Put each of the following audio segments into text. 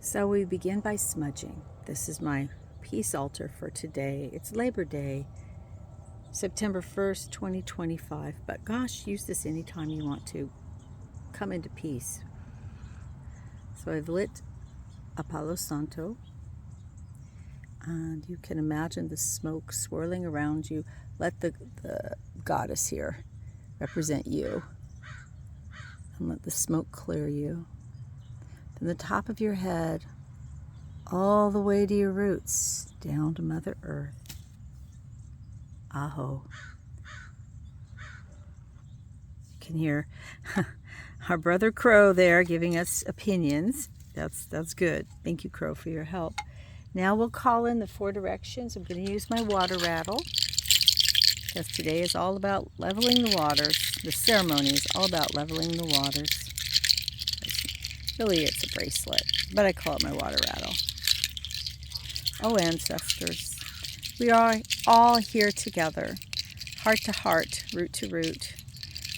So we begin by smudging. This is my peace altar for today. It's Labor Day, September 1st, 2025. But gosh, use this anytime you want to come into peace. So I've lit a Palo Santo, and you can imagine the smoke swirling around you. Let the goddess here represent you, and let the smoke clear you. From the top of your head, all the way to your roots, down to Mother Earth. Aho. You can hear our brother Crow there giving us opinions. That's good. Thank you, Crow, for your help. Now we'll call in the 4 directions. I'm going to use my water rattle, because today is all about leveling the waters. The ceremony is all about leveling the waters. Really, it's a bracelet, but I call it my water rattle. Oh, ancestors, we are all here together, heart to heart, root to root,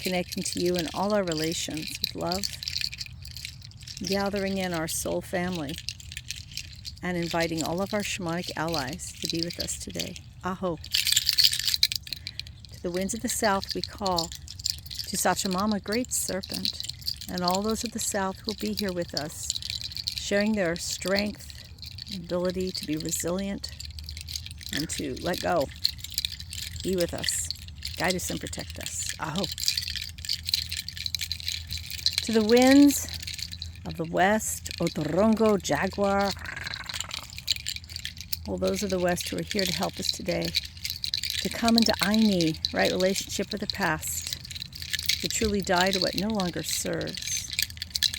connecting to you in all our relations with love, gathering in our soul family, and inviting all of our shamanic allies to be with us today. Aho. To the winds of the south we call, to Sachamama, great serpent, and all those of the south will be here with us, sharing their strength, ability to be resilient, and to let go. Be with us, guide us and protect us. Aho. To the winds of the west, Otorongo, Jaguar, all those of the west who are here to help us today, to come into Aini, right relationship with the past, to truly die to what no longer serves,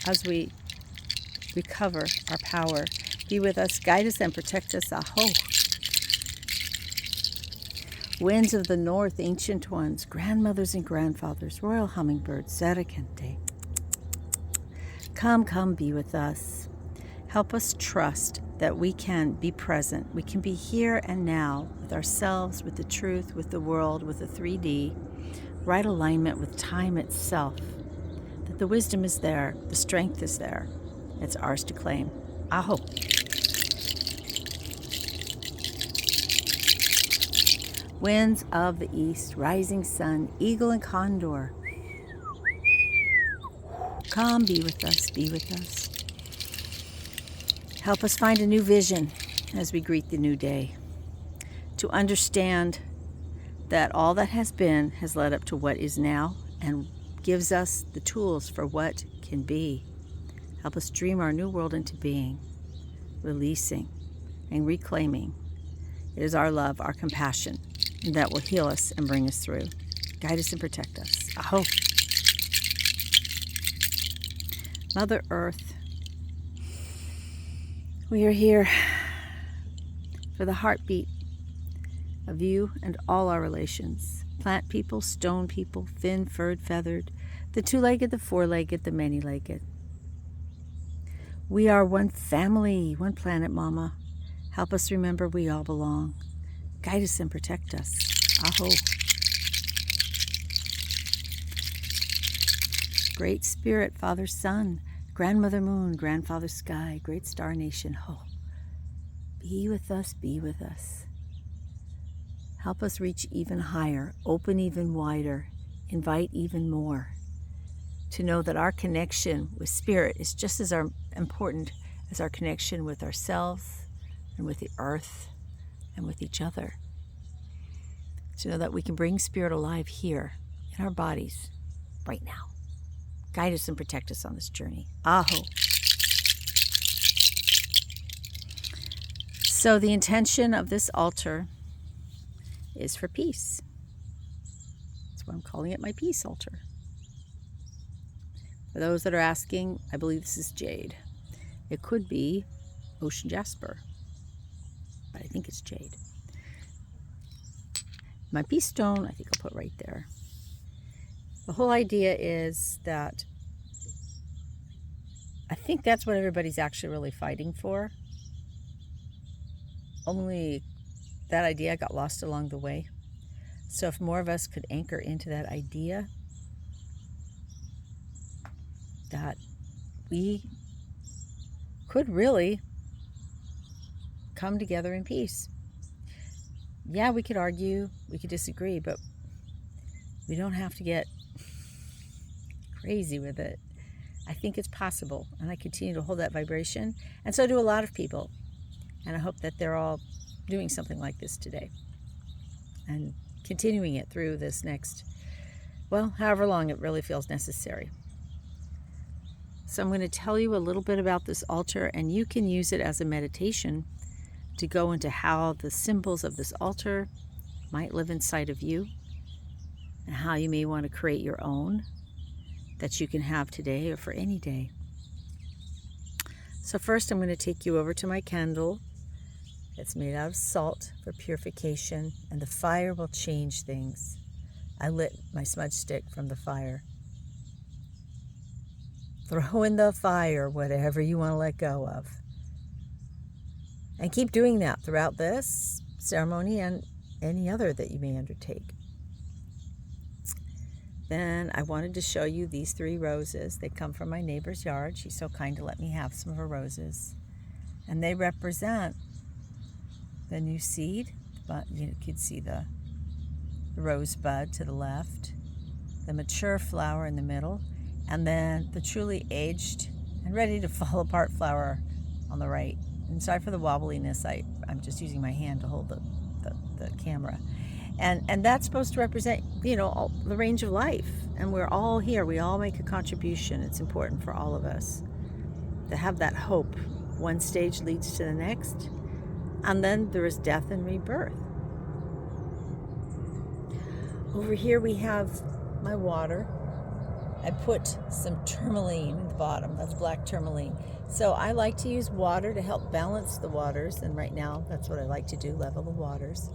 as we recover our power. Be with us, guide us, and protect us. Aho. Winds of the north, ancient ones, grandmothers and grandfathers, royal hummingbirds, Serikente. Come, be with us. Help us trust that we can be present. We can be here and now with ourselves, with the truth, with the world, with the 3D, right alignment with time itself. That the wisdom is there, the strength is there. It's ours to claim. Aho. Winds of the east, rising sun, eagle and condor. Come, be with us, be with us. Help us find a new vision as we greet the new day. To understand that all that has been has led up to what is now and gives us the tools for what can be. Help us dream our new world into being, releasing and reclaiming. It is our love, our compassion, that will heal us and bring us through. Guide us and protect us. Aho. Mother Earth, we are here for the heartbeat of you and all our relations. Plant people, stone people, thin, furred, feathered, the 2-legged, the 4-legged, the many-legged. We are one family, one planet, Mama. Help us remember we all belong. Guide us and protect us. Aho. Great Spirit, Father Sun, Grandmother Moon, Grandfather Sky, Great Star Nation, Ho. Be with us, be with us. Help us reach even higher, open even wider, invite even more. To know that our connection with Spirit is just as important as our connection with ourselves and with the earth and with each other. To know that we can bring Spirit alive here in our bodies right now. Guide us and protect us on this journey. Aho. So the intention of this altar is for peace. That's why I'm calling it my peace altar. For those that are asking, I believe this is jade. It could be ocean jasper, but I think it's jade. My peace stone, I think I'll put right there. The whole idea is that I think that's what everybody's actually really fighting for. Only that idea got lost along the way. So if more of us could anchor into that idea that we could really come together in peace. Yeah, we could argue, we could disagree, but we don't have to get crazy with it. I think it's possible, and I continue to hold that vibration, and so do a lot of people. And I hope that they're all doing something like this today and continuing it through this next, well, however long it really feels necessary. So I'm going to tell you a little bit about this altar, and you can use it as a meditation to go into how the symbols of this altar might live inside of you, and how you may want to create your own that you can have today or for any day. So first I'm going to take you over to my candle. It's made out of salt for purification, and the fire will change things. I lit my smudge stick from the fire. Throw in the fire whatever you want to let go of. And keep doing that throughout this ceremony and any other that you may undertake. Then I wanted to show you these 3 roses. They come from my neighbor's yard. She's so kind to let me have some of her roses. And they represent the new seed, but you could see the rosebud to the left, the mature flower in the middle, and then the truly aged and ready to fall apart flower on the right. And sorry for the wobbliness, I'm just using my hand to hold the camera. And that's supposed to represent, all, the range of life. And we're all here. We all make a contribution. It's important for all of us to have that hope. One stage leads to the next. And then there is death and rebirth. Over here we have my water. I put some tourmaline at the bottom. That's black tourmaline. So I like to use water to help balance the waters. And right now, that's what I like to do, level the waters.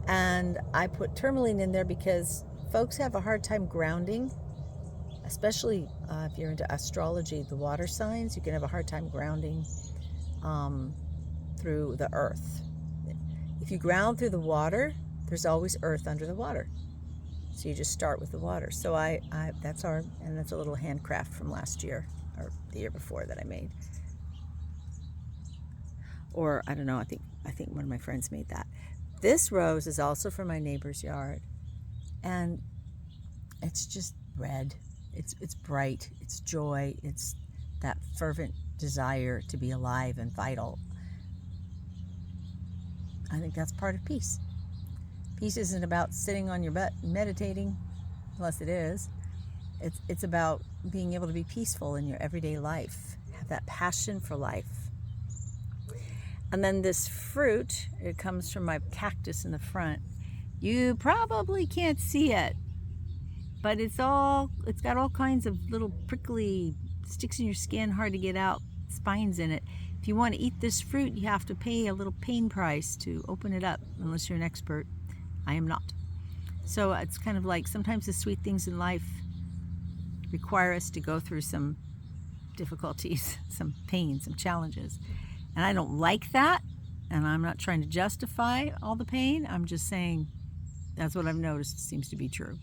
And I put tourmaline in there because folks have a hard time grounding, especially if you're into astrology, the water signs. You can have a hard time grounding through the earth. If you ground through the water, there's always earth under the water. So you just start with the water. So that's a little handcraft from last year or the year before that I made. Or I don't know, I think one of my friends made that. This rose is also from my neighbor's yard, and it's just red. It's bright. It's joy. It's that fervent desire to be alive and vital. I think that's part of peace. Peace isn't about sitting on your butt and meditating, unless it is. It's about being able to be peaceful in your everyday life, have that passion for life. And then this fruit, it comes from my cactus in the front. You probably can't see it, but it's got all kinds of little prickly sticks in your skin, hard to get out, spines in it. If you want to eat this fruit, you have to pay a little pain price to open it up, unless you're an expert. I am not. So it's kind of like sometimes the sweet things in life require us to go through some difficulties, some pain, some challenges. And I don't like that, and I'm not trying to justify all the pain. I'm just saying that's what I've noticed seems to be true.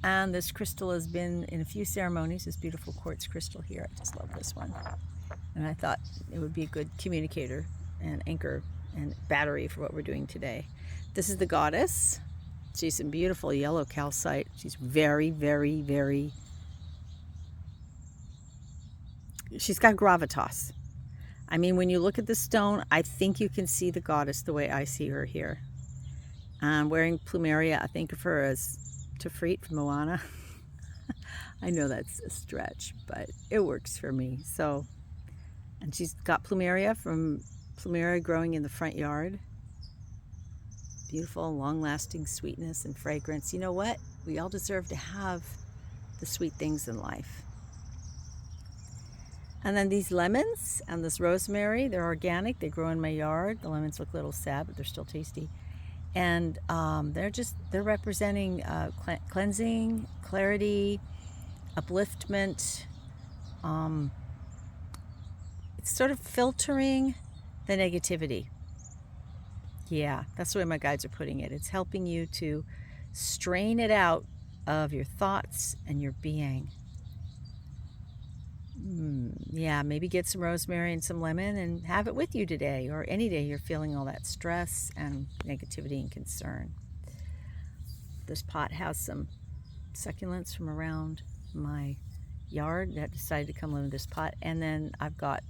And this crystal has been in a few ceremonies, this beautiful quartz crystal here. I just love this one. And I thought it would be a good communicator and anchor and battery for what we're doing today. This is the goddess. She's in beautiful yellow calcite. She's very, very, very... She's got gravitas. I mean, when you look at the stone, I think you can see the goddess the way I see her here. I'm wearing plumeria. I think of her as Tefrit from Moana. I know that's a stretch, but it works for me. So, and she's got plumeria growing in the front yard. Beautiful, long-lasting sweetness and fragrance. You know what? We all deserve to have the sweet things in life. And then these lemons and this rosemary, they're organic. They grow in my yard. The lemons look a little sad, but they're still tasty. And they're representing cleansing, clarity, upliftment. It's sort of filtering the negativity. Yeah, that's the way my guides are putting it. It's helping you to strain it out of your thoughts and your being. Yeah, maybe get some rosemary and some lemon and have it with you today, or any day you're feeling all that stress and negativity and concern. This pot has some succulents from around my yard that decided to come live in this pot. And then I've got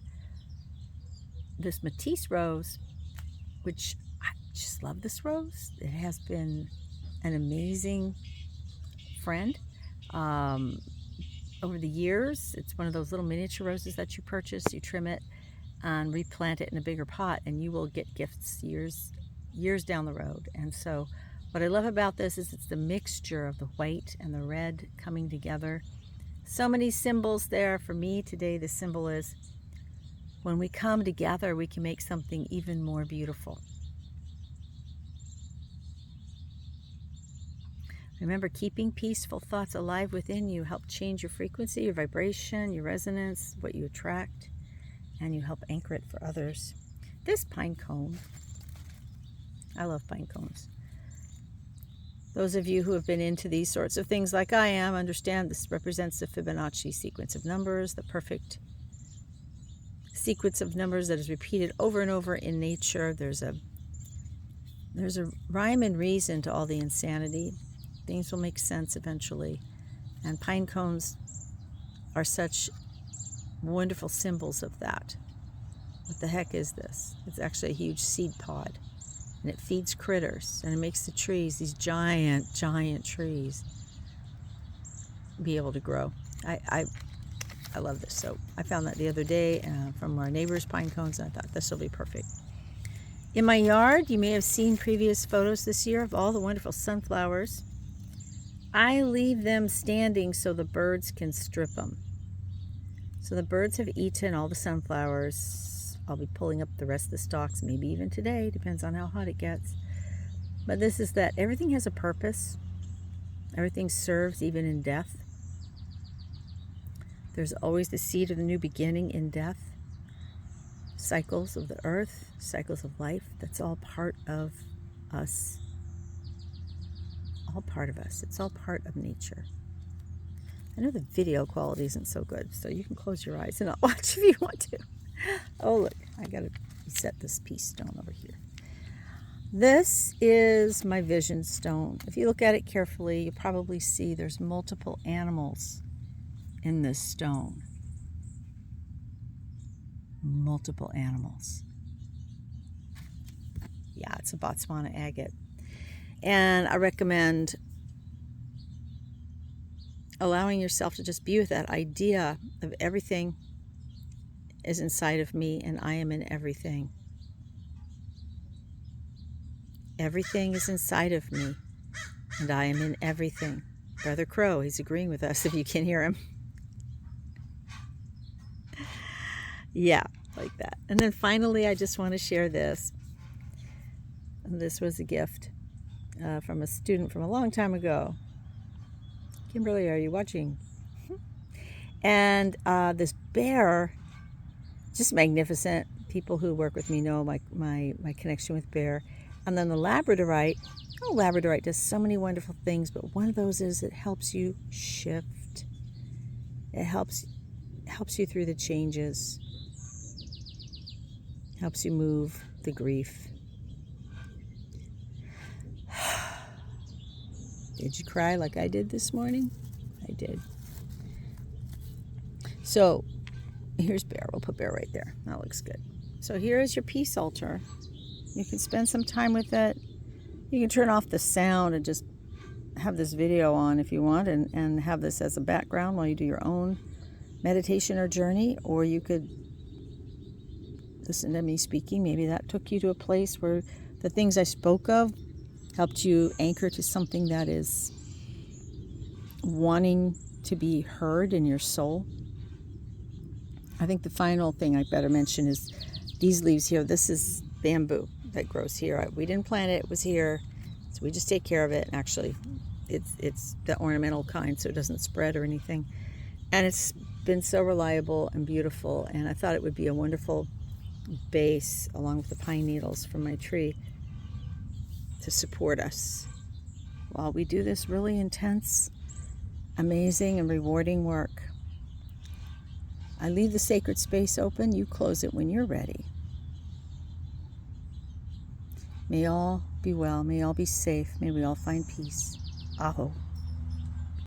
this Matisse rose, which I just love this rose. It has been an amazing friend over the years. It's one of those little miniature roses that you purchase, you trim it and replant it in a bigger pot, and you will get gifts years down the road. And so what I love about this is it's the mixture of the white and the red coming together. So many symbols there. For me today, the symbol is when we come together, we can make something even more beautiful. Remember, keeping peaceful thoughts alive within you help change your frequency, your vibration, your resonance, what you attract, and you help anchor it for others. This pine cone, I love pine cones. Those of you who have been into these sorts of things like I am understand this represents the Fibonacci sequence of numbers, the perfect sequence of numbers that is repeated over and over in nature. There's a rhyme and reason to all the insanity. Things will make sense eventually. And pine cones are such wonderful symbols of that. What the heck is this? It's actually a huge seed pod. And it feeds critters. And it makes the trees, these giant, giant trees, be able to grow. I love this. So I found that the other day from our neighbor's pine cones, and I thought this will be perfect. In my yard, you may have seen previous photos this year of all the wonderful sunflowers. I leave them standing so the birds can strip them. So the birds have eaten all the sunflowers. I'll be pulling up the rest of the stalks, maybe even today, depends on how hot it gets. But this is that everything has a purpose. Everything serves even in death. There's always the seed of the new beginning in death. Cycles of the earth, cycles of life, that's all part of us. All part of us. It's all part of nature. I know the video quality isn't so good, so you can close your eyes and I'll watch if you want to. Oh, look, I got to set this peace stone over here. This is my vision stone. If you look at it carefully, you'll probably see there's multiple animals in this stone. Multiple animals. Yeah, it's a Botswana agate. And I recommend allowing yourself to just be with that idea of everything is inside of me and I am in everything. Everything is inside of me and I am in everything. Brother Crow, he's agreeing with us if you can hear him. Yeah, like that. And then finally, I just want to share this. This was a gift from a student from a long time ago. Kimberly, are you watching? And this bear, just magnificent. People who work with me know my connection with bear. And then the labradorite. Oh, labradorite does so many wonderful things, but one of those is it helps you shift. It helps you through the changes. Helps you move the grief. Did you cry like I did this morning? I did. So here's bear. We'll put bear right there. That looks good. So here is your peace altar. You can spend some time with it. You can turn off the sound and just have this video on if you want, and have this as a background while you do your own meditation or journey, or you could listen to me speaking. Maybe that took you to a place where the things I spoke of helped you anchor to something that is wanting to be heard in your soul. I think the final thing I better mention is these leaves here. This is bamboo that grows here. We didn't plant it, it was here. So we just take care of it. And actually, it's the ornamental kind, so it doesn't spread or anything. And it's been so reliable and beautiful. And I thought it would be a wonderful base along with the pine needles from my tree to support us while we do this really intense, amazing, and rewarding work. I leave the sacred space open. You close it when you're ready. May all be well. May all be safe. May we all find peace. Aho.